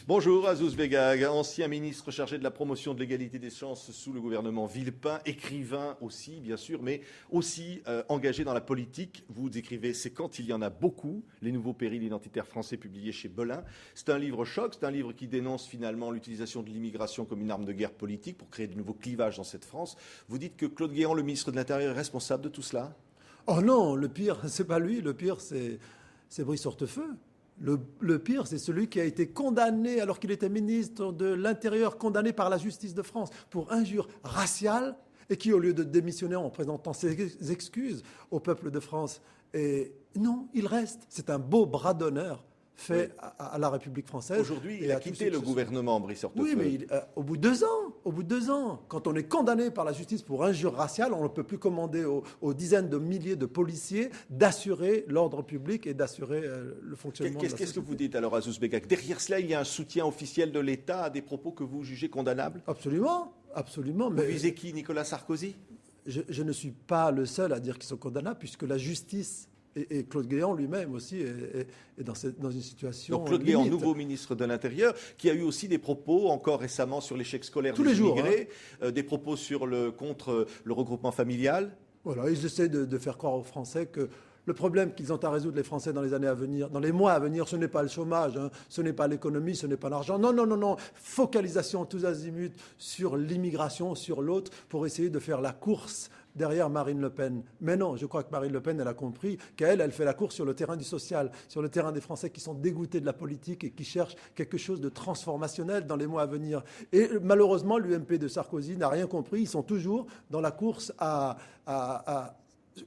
Bonjour, Azouz Begag, ancien ministre chargé de la promotion de l'égalité des chances sous le gouvernement Villepin, écrivain aussi, bien sûr, mais aussi engagé dans la politique. Vous écrivez C'est quand il y en a beaucoup, les nouveaux périls identitaires français publiés chez Belin. C'est un livre choc, c'est un livre qui dénonce finalement l'utilisation de l'immigration comme une arme de guerre politique pour créer de nouveaux clivages dans cette France. Vous dites que Claude Guéant, le ministre de l'Intérieur, est responsable de tout cela? Oh non, le pire, c'est pas lui, le pire, c'est Brice Hortefeux. Le pire, c'est celui qui a été condamné, alors qu'il était ministre de l'Intérieur, condamné par la justice de France pour injure raciale, et qui, au lieu de démissionner en présentant ses excuses au peuple de France, et non, il reste. C'est un beau bras d'honneur fait à la République française. Aujourd'hui, il a quitté le gouvernement, Brice Hortefeux. Oui, mais au bout de 2 ans, quand on est condamné par la justice pour injure raciale, on ne peut plus commander aux dizaines de milliers de policiers d'assurer l'ordre public et d'assurer le fonctionnement de la société. Qu'est-ce que vous dites alors, Azouz Begag? Derrière cela, il y a un soutien officiel de l'État à des propos que vous jugez condamnables? Absolument, absolument. Vous visez qui? Nicolas Sarkozy? Je ne suis pas le seul à dire qu'ils sont condamnables, puisque la justice et Claude Guéant lui-même aussi est dans une situation Donc Claude Guéant, nouveau ministre de l'Intérieur, qui a eu aussi des propos encore récemment sur l'échec scolaire tous des les jours, immigrés, des propos contre le regroupement familial. Voilà, ils essaient de faire croire aux Français que le problème qu'ils ont à résoudre, les Français, dans les années à venir, dans les mois à venir, ce n'est pas le chômage, ce n'est pas l'économie, ce n'est pas l'argent. Non, non, non, non. Focalisation tous azimuts sur l'immigration, sur l'autre, pour essayer de faire la course derrière Marine Le Pen. Mais non, je crois que Marine Le Pen, elle a compris elle fait la course sur le terrain du social, sur le terrain des Français qui sont dégoûtés de la politique et qui cherchent quelque chose de transformationnel dans les mois à venir. Et malheureusement, l'UMP de Sarkozy n'a rien compris. Ils sont toujours dans la course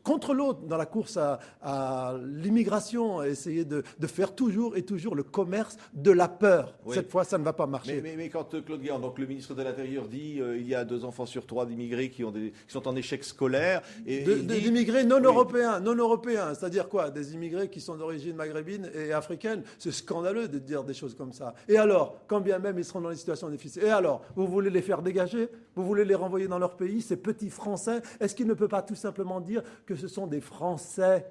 contre l'autre, dans la course à l'immigration, à essayer de faire toujours et toujours le commerce de la peur. Oui. Cette fois, ça ne va pas marcher. Mais quand Claude Guéant, donc le ministre de l'Intérieur, dit il y a 2 enfants sur 3 d'immigrés qui sont en échec scolaire. D'immigrés non européens, c'est-à-dire quoi? Des immigrés qui sont d'origine maghrébine et africaine. C'est scandaleux de dire des choses comme ça. Et alors, quand bien même ils seront dans des situations difficiles, et alors, vous voulez les faire dégager? Vous voulez les renvoyer dans leur pays, ces petits Français? Est-ce qu'il ne peut pas tout simplement dire que ce sont des Français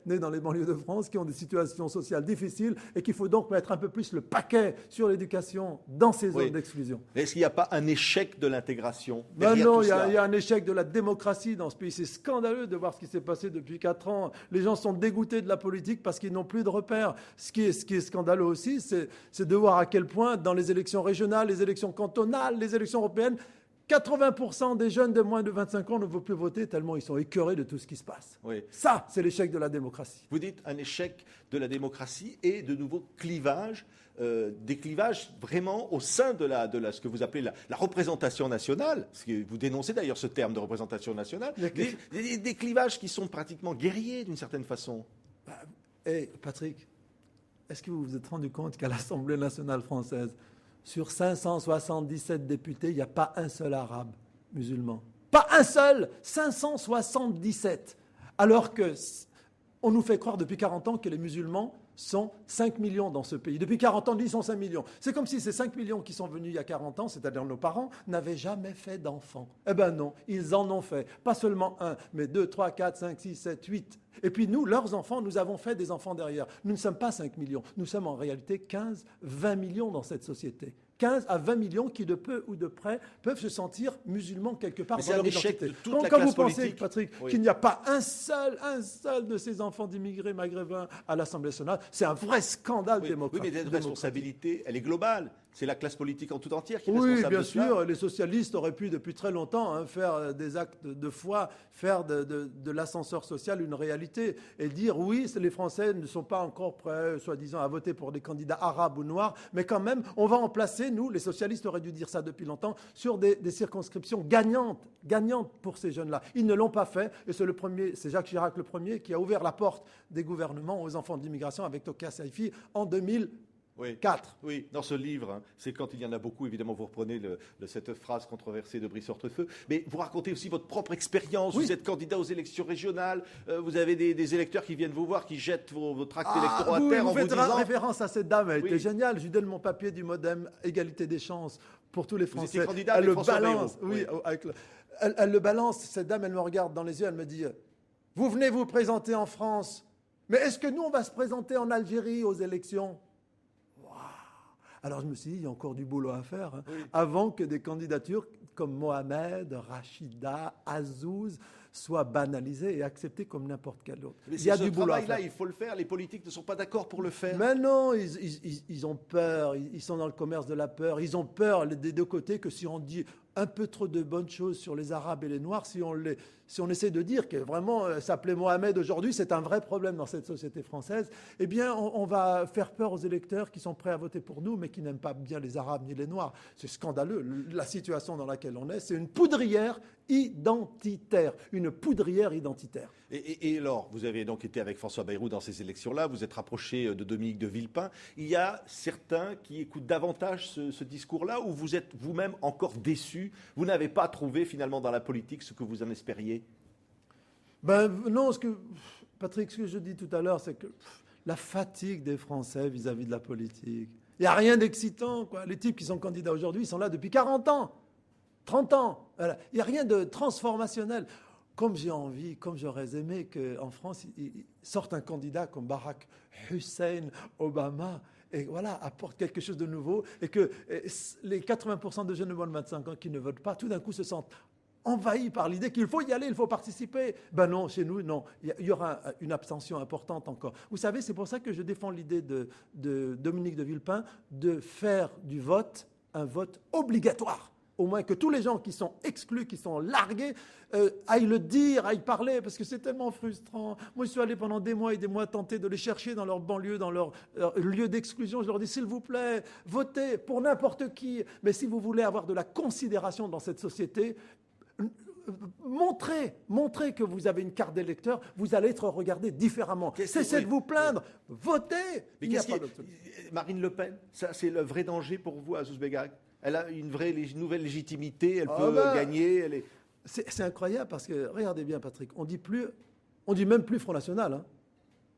nés dans les banlieues de France qui ont des situations sociales difficiles et qu'il faut donc mettre un peu plus le paquet sur l'éducation dans ces zones d'exclusion? Est-ce qu'il n'y a pas un échec de l'intégration? Non, il y a un échec de la démocratie dans ce pays. C'est scandaleux de voir ce qui s'est passé depuis 4 ans. Les gens sont dégoûtés de la politique parce qu'ils n'ont plus de repères. Ce qui est scandaleux aussi, c'est de voir à quel point dans les élections régionales, les élections cantonales, les élections européennes, 80% des jeunes de moins de 25 ans ne veulent plus voter tellement ils sont écœurés de tout ce qui se passe. Oui. Ça, c'est l'échec de la démocratie. Vous dites un échec de la démocratie et de nouveaux clivages, des clivages vraiment au sein de ce que vous appelez la représentation nationale. Vous dénoncez d'ailleurs ce terme de représentation nationale. Des clivages qui sont pratiquement guerriers d'une certaine façon. Patrick, est-ce que vous vous êtes rendu compte qu'à l'Assemblée nationale française, sur 577 députés, il n'y a pas un seul arabe musulman. Pas un seul! 577! Alors qu'on nous fait croire depuis 40 ans que les musulmans sont 5 millions dans ce pays. Depuis 40 ans, ils sont 5 millions. C'est comme si ces 5 millions qui sont venus il y a 40 ans, c'est-à-dire nos parents, n'avaient jamais fait d'enfants. Eh bien non, ils en ont fait. Pas seulement 1, mais 2, 3, 4, 5, 6, 7, 8. Et puis nous, leurs enfants, nous avons fait des enfants derrière. Nous ne sommes pas 5 millions. Nous sommes en réalité 15, 20 millions dans cette société. 15 à 20 millions qui, de peu ou de près, peuvent se sentir musulmans quelque part dans leur identité. Quand vous pensez, Patrick, qu'il n'y a pas un seul de ces enfants d'immigrés maghrébins à l'Assemblée nationale, c'est un vrai scandale démocratique. Oui, mais cette responsabilité, elle est globale. C'est la classe politique en tout entière qui est responsable. Oui, bien sûr. Les socialistes auraient pu, depuis très longtemps, faire des actes de foi, faire de l'ascenseur social une réalité et dire oui, les Français ne sont pas encore prêts, soi-disant, à voter pour des candidats arabes ou noirs, mais quand même, on va en placer, nous, les socialistes auraient dû dire ça depuis longtemps, sur des circonscriptions gagnantes pour ces jeunes-là. Ils ne l'ont pas fait et c'est Jacques Chirac le premier qui a ouvert la porte des gouvernements aux enfants d'immigration avec Tokia Saïfi en 2004. Oui, dans ce livre, c'est quand il y en a beaucoup, évidemment, vous reprenez cette phrase controversée de Brice Hortefeux, mais vous racontez aussi votre propre expérience. Oui. Vous êtes candidat aux élections régionales, vous avez des électeurs qui viennent vous voir, qui jettent vos tracts électoraux à terre en vous disant... Vous faites référence à cette dame, elle était géniale. Je lui donne mon papier du Modem, égalité des chances pour tous les Français. Vous étiez candidat avec François Bayrou. Oui. Elle le balance, cette dame, elle me regarde dans les yeux, elle me dit « Vous venez vous présenter en France, mais est-ce que nous, on va se présenter en Algérie aux élections ?» Alors je me suis dit, il y a encore du boulot à faire, hein, Oui. avant que des candidatures comme Mohamed, Rachida, Azouz soient banalisées et acceptées comme n'importe quelle autre. Mais Il y a ce du boulot à travail-là, faire. il faut le faire. Les politiques ne sont pas d'accord pour le faire. Mais non, ils ont peur, ils sont dans le commerce de la peur. Ils ont peur des deux côtés que si on dit un peu trop de bonnes choses sur les Arabes et les Noirs, si on essaie de dire que vraiment s'appeler Mohamed aujourd'hui, c'est un vrai problème dans cette société française, eh bien on va faire peur aux électeurs qui sont prêts à voter pour nous, mais qui n'aiment pas bien les Arabes ni les Noirs. C'est scandaleux. La situation dans laquelle on est, c'est une poudrière identitaire. Une poudrière identitaire. Et alors, vous avez donc été avec François Bayrou dans ces élections-là, vous êtes rapproché de Dominique de Villepin. Il y a certains qui écoutent davantage ce discours-là, ou vous êtes vous-même encore déçu? Vous n'avez pas trouvé finalement dans la politique ce que vous en espériez? Ben non, Patrick, ce que je dis tout à l'heure, c'est que la fatigue des Français vis-à-vis de la politique. Il n'y a rien d'excitant, quoi. Les types qui sont candidats aujourd'hui, ils sont là depuis 40 ans, 30 ans. Voilà. Il n'y a rien de transformationnel. Comme j'ai envie, comme j'aurais aimé qu'en France, il sorte un candidat comme Barack Hussein Obama, et voilà, apporte quelque chose de nouveau, et que les 80% de jeunes de moins de 25 ans qui ne votent pas, tout d'un coup se sentent envahis par l'idée qu'il faut y aller, il faut participer. Ben non, chez nous, non. Il y aura une abstention importante encore. Vous savez, c'est pour ça que je défends l'idée de Dominique de Villepin de faire du vote un vote obligatoire. Au moins que tous les gens qui sont exclus, qui sont largués, aillent le dire, aillent parler, parce que c'est tellement frustrant. Moi, je suis allé pendant des mois et des mois tenter de les chercher dans leur banlieue, dans leur lieu d'exclusion. Je leur dis, s'il vous plaît, votez pour n'importe qui. Mais si vous voulez avoir de la considération dans cette société, montrez que vous avez une carte d'électeur, vous allez être regardé différemment. Cessez de vous plaindre, votez. Mais Il n'y a pas d'autre solution. Marine Le Pen, ça, c'est le vrai danger pour vous, Azouz Begag? Elle a une nouvelle légitimité, elle peut gagner. C'est incroyable parce que, regardez bien Patrick, on dit même plus Front National. Hein.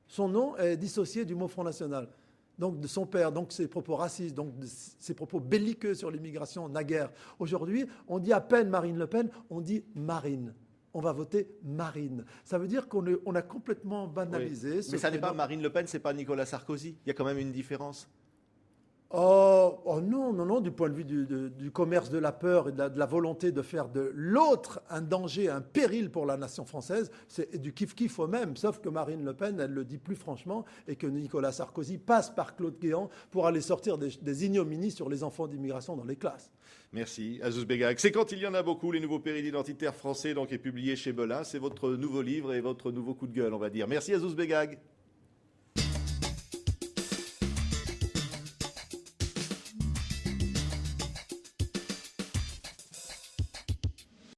Son nom est dissocié du mot Front National. Donc de son père, donc ses propos racistes, donc ses propos belliqueux sur l'immigration naguère. Aujourd'hui, on dit à peine Marine Le Pen, on dit Marine. On va voter Marine. Ça veut dire qu'on a complètement banalisé. Oui. Mais ça n'est pas Marine Le Pen, c'est pas Nicolas Sarkozy. Il y a quand même une différence. Oh non, du point de vue du commerce de la peur et de la volonté de faire de l'autre un danger, un péril pour la nation française, c'est du kiff-kiff au même, sauf que Marine Le Pen, elle le dit plus franchement, et que Nicolas Sarkozy passe par Claude Guéant pour aller sortir des ignominies sur les enfants d'immigration dans les classes. Merci, Azouz Begag. C'est quand il y en a beaucoup, les nouveaux périls identitaires français, donc est publié chez Belin. C'est votre nouveau livre et votre nouveau coup de gueule, on va dire. Merci, Azouz Begag.